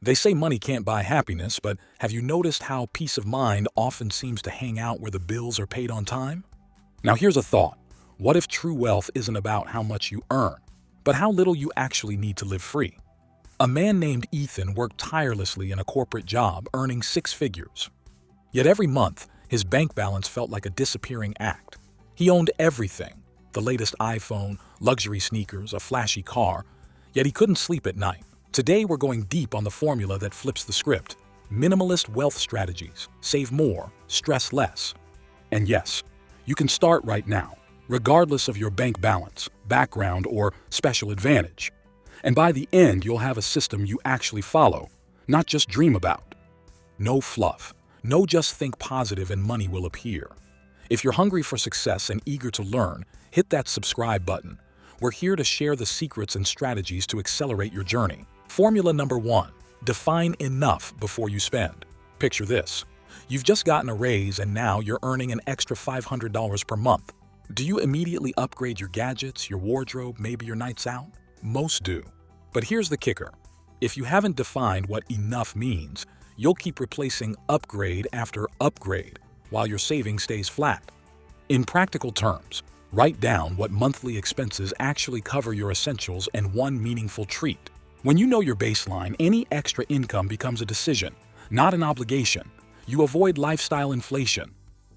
They say money can't buy happiness, but have you noticed how peace of mind often seems to hang out where the bills are paid on time? Now here's a thought. What if true wealth isn't about how much you earn, but how little you actually need to live free? A man named Ethan worked tirelessly in a corporate job, earning six figures. Yet every month, his bank balance felt like a disappearing act. He owned everything, the latest iPhone, luxury sneakers, a flashy car, yet he couldn't sleep at night. Today we're going deep on the formula that flips the script. Minimalist wealth strategies. Save more, stress less. And yes, you can start right now, regardless of your bank balance, background, or special advantage. And by the end, you'll have a system you actually follow, not just dream about. No fluff. No just think positive and money will appear. If you're hungry for success and eager to learn, hit that subscribe button. We're here to share the secrets and strategies to accelerate your journey. Formula number 1. Define enough before you spend. Picture this. You've just gotten a raise and now you're earning an extra $500 per month. Do you immediately upgrade your gadgets, your wardrobe, maybe your nights out? Most do. But here's the kicker. If you haven't defined what enough means, you'll keep replacing upgrade after upgrade while your savings stays flat. In practical terms, write down what monthly expenses actually cover your essentials and one meaningful treat. When you know your baseline, any extra income becomes a decision, not an obligation. You avoid lifestyle inflation.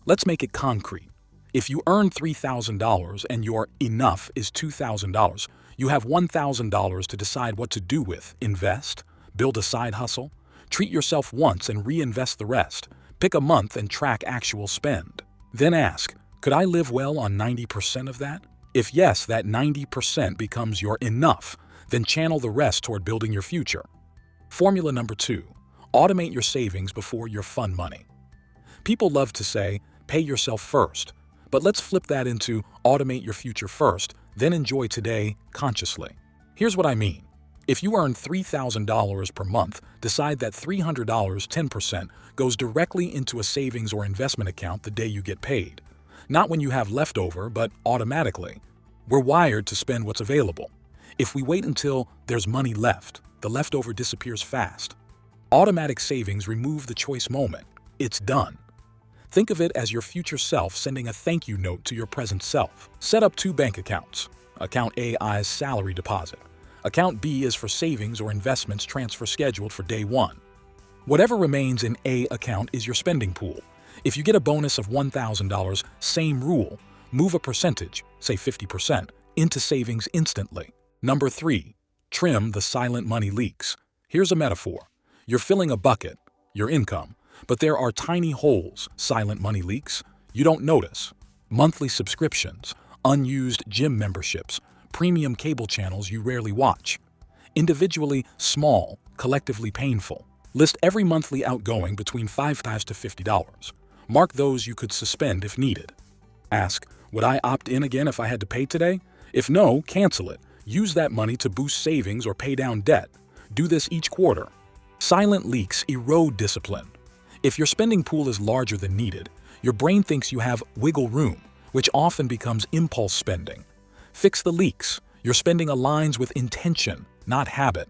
Let's make it concrete. If you earn $3,000 and your enough is $2,000, you have $1,000 to decide what to do with. Invest, build a side hustle, treat yourself once and reinvest the rest. Pick a month and track actual spend. Then ask, could I live well on 90% of that? If yes, that 90% becomes your enough, then channel the rest toward building your future. Formula number 2. Automate your savings before your fun money. People love to say, pay yourself first. But let's flip that into automate your future first, then enjoy today consciously. Here's what I mean. If you earn $3,000 per month, decide that $300, 10%, goes directly into a savings or investment account the day you get paid. Not when you have leftover, but automatically. We're wired to spend what's available. If we wait until there's money left, the leftover disappears fast. Automatic savings remove the choice moment. It's done. Think of it as your future self sending a thank you note to your present self. Set up 2 bank accounts. Account A is salary deposit. Account B is for savings or investments transfer scheduled for day 1. Whatever remains in A account is your spending pool. If you get a bonus of $1,000, same rule. Move a percentage, say 50%, into savings instantly. Number 3. Trim the silent money leaks. Here's a metaphor. You're filling a bucket, your income, but there are tiny holes, silent money leaks, you don't notice. Monthly subscriptions, unused gym memberships, premium cable channels you rarely watch. Individually small, collectively painful. List every monthly outgoing between $5 to $50. Mark those you could suspend if needed. Ask, would I opt in again if I had to pay today? If no, cancel it. Use that money to boost savings or pay down debt. Do this each quarter. Silent leaks erode discipline. If your spending pool is larger than needed, your brain thinks you have wiggle room, which often becomes impulse spending. Fix the leaks. Your spending aligns with intention, not habit.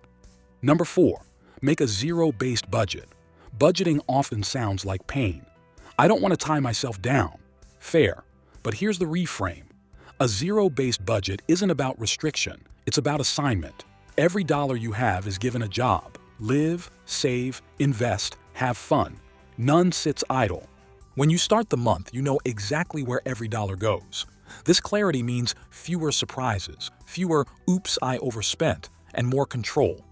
Number 4. Make a zero-based budget. Budgeting often sounds like pain. I don't want to tie myself down. Fair. But here's the reframe. A zero-based budget isn't about restriction, it's about assignment. Every dollar you have is given a job. Live, save, invest, have fun. None sits idle. When you start the month, you know exactly where every dollar goes. This clarity means fewer surprises, fewer oops I overspent, and more control.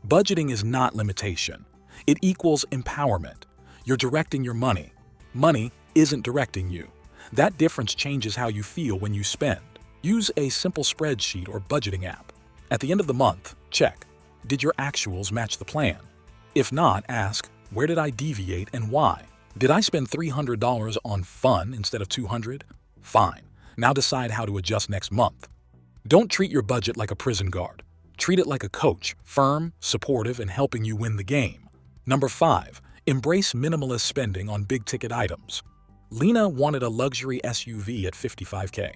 Budgeting is not limitation. It equals empowerment. You're directing your money. Money isn't directing you. That difference changes how you feel when you spend. Use a simple spreadsheet or budgeting app. At the end of the month, check. Did your actuals match the plan? If not, ask, where did I deviate and why? Did I spend $300 on fun instead of $200? Fine. Now decide how to adjust next month. Don't treat your budget like a prison guard. Treat it like a coach, firm, supportive, and helping you win the game. Number 5. Embrace minimalist spending on big-ticket items. Lena wanted a luxury SUV at $55K.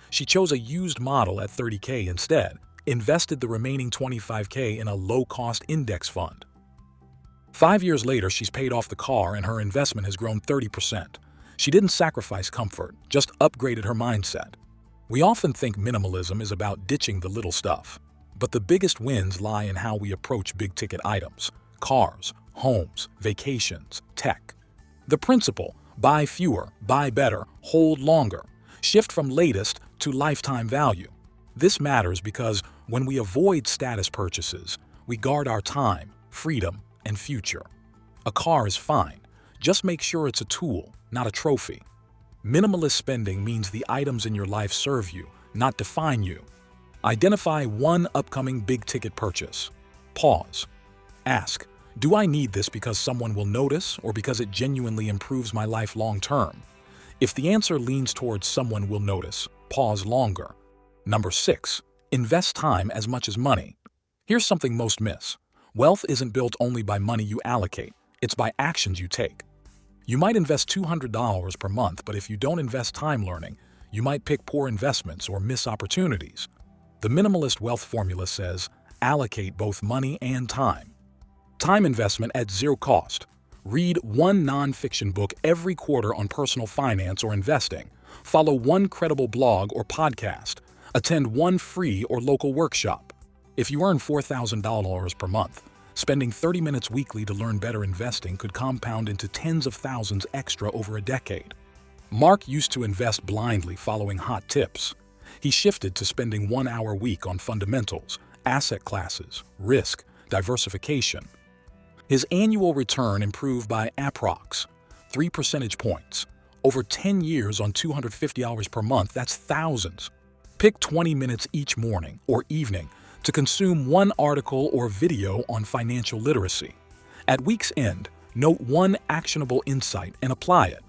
She chose a used model at $30K instead, invested the remaining $25K in a low-cost index fund. 5 years later, she's paid off the car and her investment has grown 30%. She didn't sacrifice comfort, just upgraded her mindset. We often think minimalism is about ditching the little stuff, but the biggest wins lie in how we approach big-ticket items: cars, homes, vacations, tech. The principle: buy fewer, buy better, hold longer. Shift from latest to lifetime value. This matters because when we avoid status purchases, we guard our time, freedom, and future. A car is fine. Just make sure it's a tool, not a trophy. Minimalist spending means the items in your life serve you, not define you. Identify one upcoming big-ticket purchase. Pause. Ask, do I need this because someone will notice or because it genuinely improves my life long-term? If the answer leans towards someone will notice, pause longer. Number 6. Invest time as much as money. Here's something most miss. Wealth isn't built only by money you allocate, it's by actions you take. You might invest $200 per month, but if you don't invest time learning, you might pick poor investments or miss opportunities. The Minimalist Wealth Formula says, allocate both money and time. Time investment at zero cost. Read one nonfiction book every quarter on personal finance or investing. Follow one credible blog or podcast. Attend one free or local workshop. If you earn $4,000 per month, spending 30 minutes weekly to learn better investing could compound into tens of thousands extra over a decade. Mark used to invest blindly following hot tips. He shifted to spending 1 hour a week on fundamentals, asset classes, risk, diversification. His annual return improved by approx. 3 percentage points. Over 10 years on $250 per month, that's thousands. Pick 20 minutes each morning or evening to consume one article or video on financial literacy. At week's end, note one actionable insight and apply it.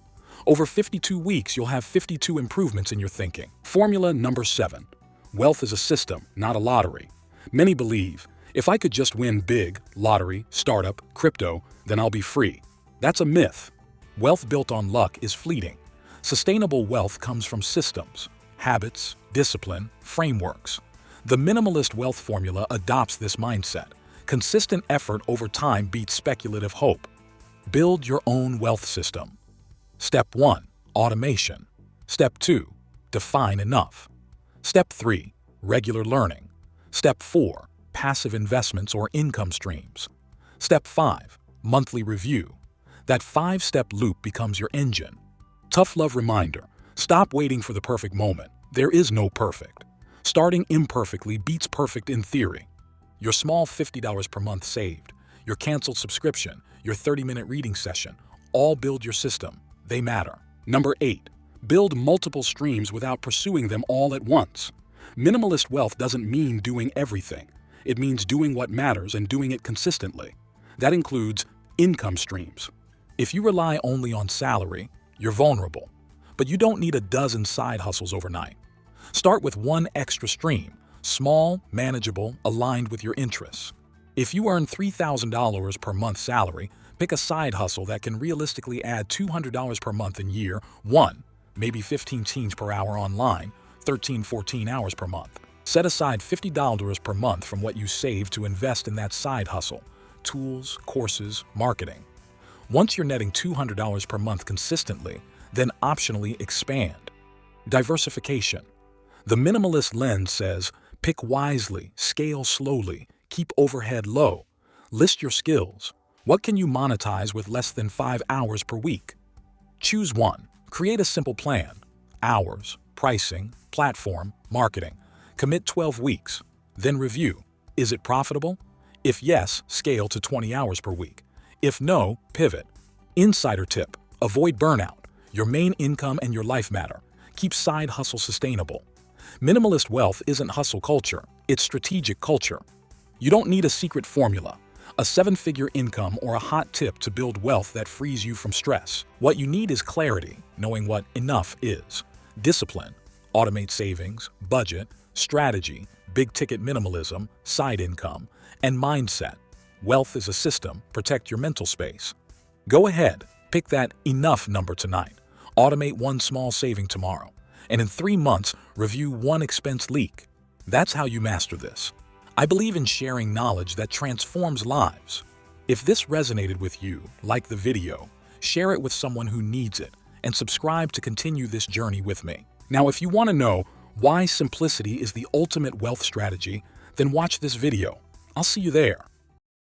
Over 52 weeks, you'll have 52 improvements in your thinking. Formula number 7. Wealth is a system, not a lottery. Many believe, if I could just win big, lottery, startup, crypto, then I'll be free. That's a myth. Wealth built on luck is fleeting. Sustainable wealth comes from systems, habits, discipline, frameworks. The Minimalist Wealth Formula adopts this mindset. Consistent effort over time beats speculative hope. Build your own wealth system. Step 1. Automation. Step 2. Define enough. Step 3. Regular learning. Step 4. Passive investments or income streams. Step 5. Monthly review. That 5-step loop becomes your engine. Tough love reminder. Stop waiting for the perfect moment. There is no perfect. Starting imperfectly beats perfect in theory. Your small $50 per month saved, your canceled subscription, your 30-minute reading session, all build your system. They matter. Number 8. Build multiple streams without pursuing them all at once. Minimalist wealth doesn't mean doing everything. It means doing what matters and doing it consistently. That includes income streams. If you rely only on salary, you're vulnerable. But you don't need a dozen side hustles overnight. Start with one extra stream, small, manageable, aligned with your interests. If you earn $3,000 per month salary, pick a side hustle that can realistically add $200 per month in year 1, maybe 15 teens per hour online, 14 hours per month. Set aside $50 per month from what you save to invest in that side hustle, tools, courses, marketing. Once you're netting $200 per month consistently, then optionally expand. Diversification. The minimalist lens says, pick wisely, scale slowly, keep overhead low. List your skills. What can you monetize with less than 5 hours per week? Choose one. Create a simple plan. Hours, pricing, platform, marketing. Commit 12 weeks. Then review. Is it profitable? If yes, scale to 20 hours per week. If no, pivot. Insider tip. Avoid burnout. Your main income and your life matter. Keep side hustle sustainable. Minimalist wealth isn't hustle culture, it's strategic culture. You don't need a secret formula, a 7-figure income, or a hot tip to build wealth that frees you from stress. What you need is clarity, knowing what enough is. Discipline, automate savings, budget, strategy, big-ticket minimalism, side income, and mindset. Wealth is a system, protect your mental space. Go ahead, pick that enough number tonight. Automate one small saving tomorrow. And in 3 months, review one expense leak. That's how you master this. I believe in sharing knowledge that transforms lives. If this resonated with you, like the video, share it with someone who needs it, and subscribe to continue this journey with me. Now, if you want to know why simplicity is the ultimate wealth strategy, then watch this video. I'll see you there.